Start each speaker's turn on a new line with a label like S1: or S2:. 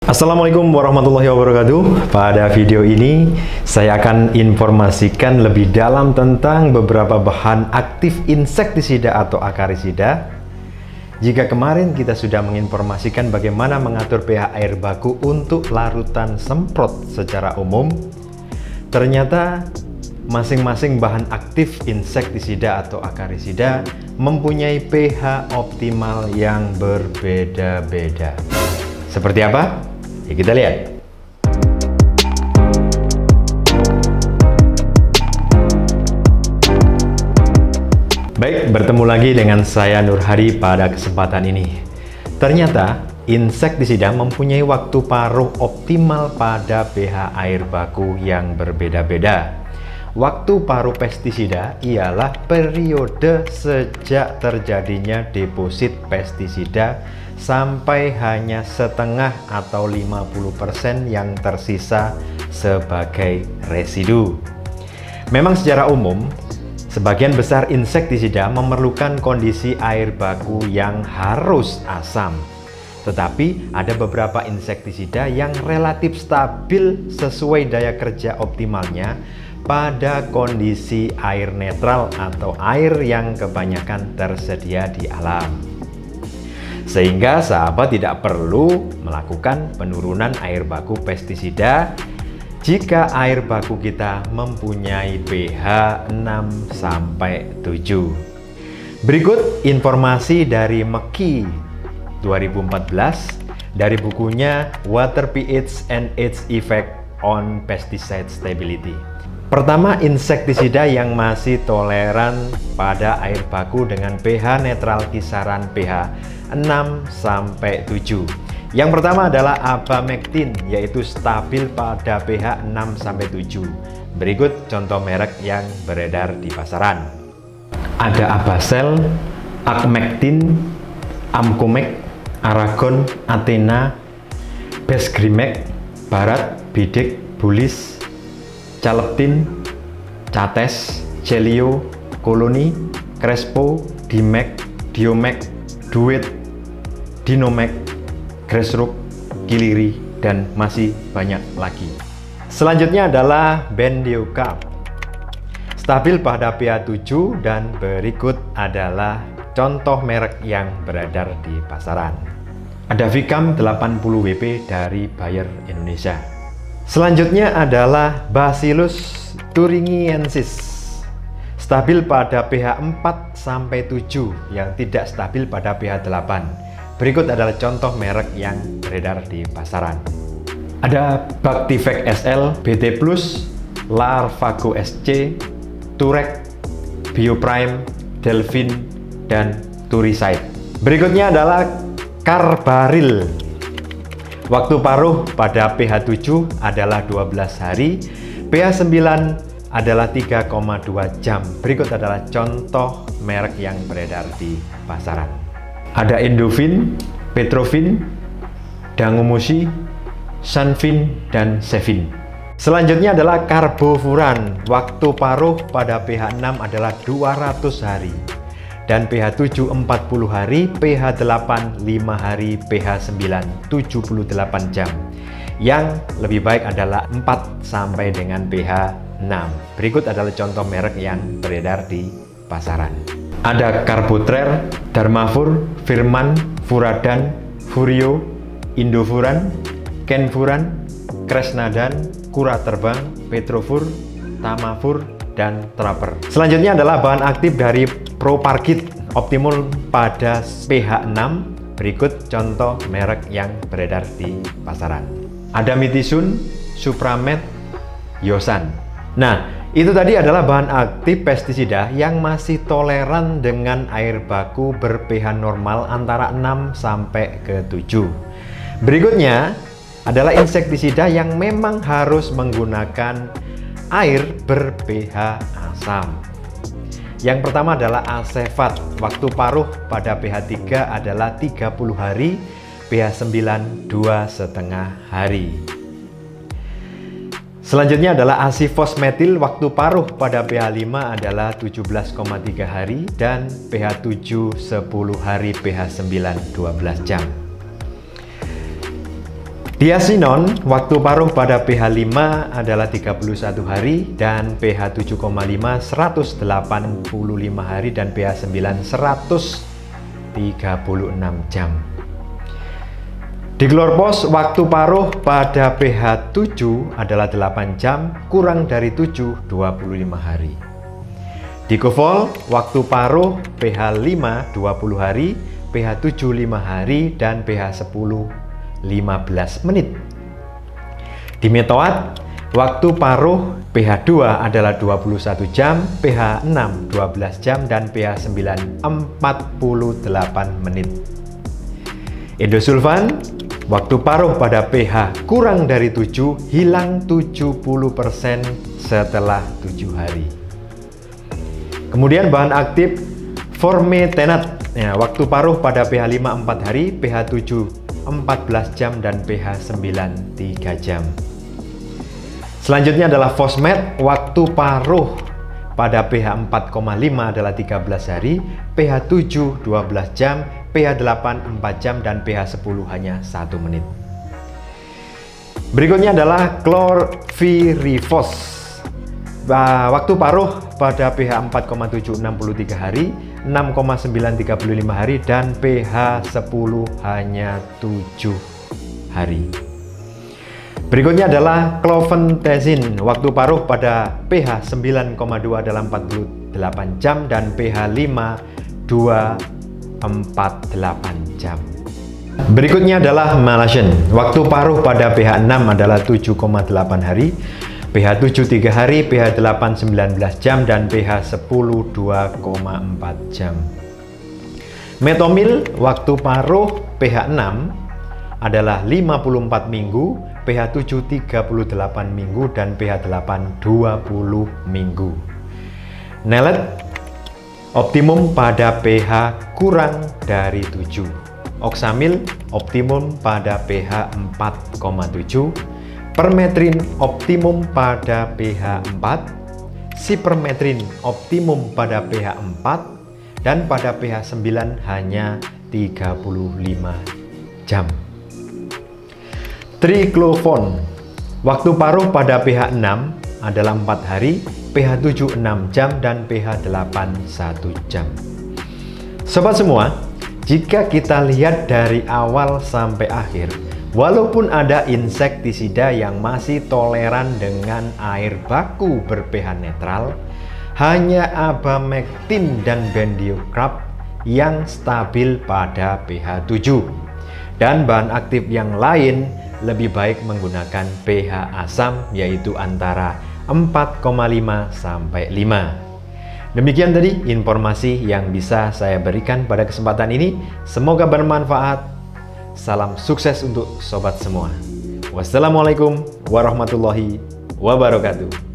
S1: Assalamualaikum warahmatullahi wabarakatuh. Pada video ini saya akan informasikan lebih dalam tentang beberapa bahan aktif insektisida atau akarisida. Jika kemarin kita sudah menginformasikan bagaimana mengatur pH air baku untuk larutan semprot secara umum, ternyata masing-masing bahan aktif insektisida atau akarisida mempunyai pH optimal yang berbeda-beda. Seperti apa? Ya, kita lihat. Baik, bertemu lagi dengan saya Nur Hadi pada kesempatan ini. Ternyata insektisida mempunyai waktu paruh optimal pada pH air baku yang berbeda-beda. Waktu paruh pestisida ialah periode sejak terjadinya deposit pestisida sampai hanya setengah atau 50% yang tersisa sebagai residu. Memang secara umum, sebagian besar insektisida memerlukan kondisi air baku yang harus asam. Tetapi ada beberapa insektisida yang relatif stabil sesuai daya kerja optimalnya pada kondisi air netral atau air yang kebanyakan tersedia di alam. Sehingga sahabat tidak perlu melakukan penurunan air baku pestisida jika air baku kita mempunyai pH 6-7. Berikut informasi dari MEKI 2014 dari bukunya Water pH and its Effect on Pesticide Stability. Pertama, insektisida yang masih toleran pada air baku dengan pH netral kisaran pH 6-7. Yang pertama adalah abamectin, yaitu stabil pada pH 6-7. Berikut contoh merek yang beredar di pasaran. Ada Abasel, Acmectin, Amcomec, Aragon, Athena, Besgrimec, Barat, Bidec, Bulis, Caleptin, Cates, Celio, Colony, Crespo, Dimec, Diomec, Duet, Dinomec, Grassroot, Kiliri, dan masih banyak lagi. Selanjutnya adalah Bendiocarb, stabil pada pH 7, dan berikut adalah contoh merek yang beredar di pasaran. Ada Vicam 80 WP dari Bayer Indonesia. Selanjutnya adalah Bacillus thuringiensis, stabil pada pH 4-7 yang tidak stabil pada pH 8. Berikut adalah contoh merek yang beredar di pasaran. Ada Bactivec SL, BT+, Larvago SC, Turek, Bioprime, Delfin, dan Turicide. Berikutnya adalah Carbaryl. Waktu paruh pada pH 7 adalah 12 hari, pH 9 adalah 3,2 jam. Berikut adalah contoh merek yang beredar di pasaran. Ada Endofin, Petrovin, Dangumusi, Sanvin, dan Sevin. Selanjutnya adalah Carbofuran. Waktu paruh pada pH 6 adalah 200 hari. Dan pH 7 40 hari, pH 8 5 hari, pH 9 78 jam. Yang lebih baik adalah 4 sampai dengan pH 6. Berikut adalah contoh merek yang beredar di pasaran. Ada Carbotrer, Dharmafur, Firman, Furadan, Furio, Indofuran, Kenfuran, Kresnadan, Kura Terbang, Petrofur, Tamafur, dan Trapper. Selanjutnya adalah bahan aktif dari Propargit, optimal pada pH 6. Berikut contoh merek yang beredar di pasaran. Ada Mitisun, Supramed, Yosan. Nah, itu tadi adalah bahan aktif pestisida yang masih toleran dengan air baku ber-pH normal antara 6 sampai ke 7. Berikutnya adalah insektisida yang memang harus menggunakan air ber-pH asam. Yang pertama adalah Acefat. Waktu paruh pada pH 3 adalah 30 hari, pH 9 2,5 hari. Selanjutnya adalah Acifosmetil. Waktu paruh pada pH 5 adalah 17,3 hari dan pH 7 10 hari, pH 9 12 jam. Diasinon, waktu paruh pada pH 5 adalah 31 hari dan pH 7,5 185 hari dan pH 9 136 jam. Diklorpos, waktu paruh pada pH 7 adalah 8 jam, kurang dari 7, 25 hari. Dikofol, waktu paruh pH 5 20 hari, pH 7 5 hari dan pH 10 15 menit. Dimetoat, waktu paruh pH 2 adalah 21 jam, pH 6 12 jam dan pH 9 48 menit. Endosulfan, waktu paruh pada pH kurang dari 7, hilang 70% setelah 7 hari. Kemudian bahan aktif formetenat, waktu paruh pada pH 5 4 hari, pH 7 14 jam dan pH 9 3 jam. Selanjutnya adalah fosmet, waktu paruh pada pH 4,5 adalah 13 hari, pH 7 12 jam, pH 8 4 jam dan pH 10 hanya 1 menit. Berikutnya adalah klorpirifos. Waktu paruh pada pH 4,7 63 hari, 6,9 35 hari dan pH 10 hanya 7 hari. Berikutnya adalah cloventezin. Waktu paruh pada pH 9,2 adalah 48 jam dan pH 5 248 jam. Berikutnya adalah malasien. Waktu paruh pada pH 6 adalah 7,8 hari, pH 7 3 hari, pH 8 19 jam dan pH 10 2,4 jam. Metomil, waktu paruh pH 6 adalah 54 minggu, pH 7 38 minggu dan pH 8 20 minggu. Nelet, optimum pada pH kurang dari 7. Oksamil, optimum pada pH 4,7. Permetrin optimum pada pH 4, sipermetrin optimum pada pH 4, dan pada pH 9 hanya 35 jam. Triclofon, waktu paruh pada pH 6 adalah 4 hari, pH 7 6 jam dan pH 8 1 jam. Sobat semua, jika kita lihat dari awal sampai akhir, walaupun ada insektisida yang masih toleran dengan air baku ber-pH netral, hanya abamectin dan bendiocrab yang stabil pada pH 7. Dan bahan aktif yang lain lebih baik menggunakan pH asam, yaitu antara 4,5 sampai 5. Demikian tadi informasi yang bisa saya berikan pada kesempatan ini. Semoga bermanfaat. Salam sukses untuk sobat semua. Wassalamualaikum warahmatullahi wabarakatuh.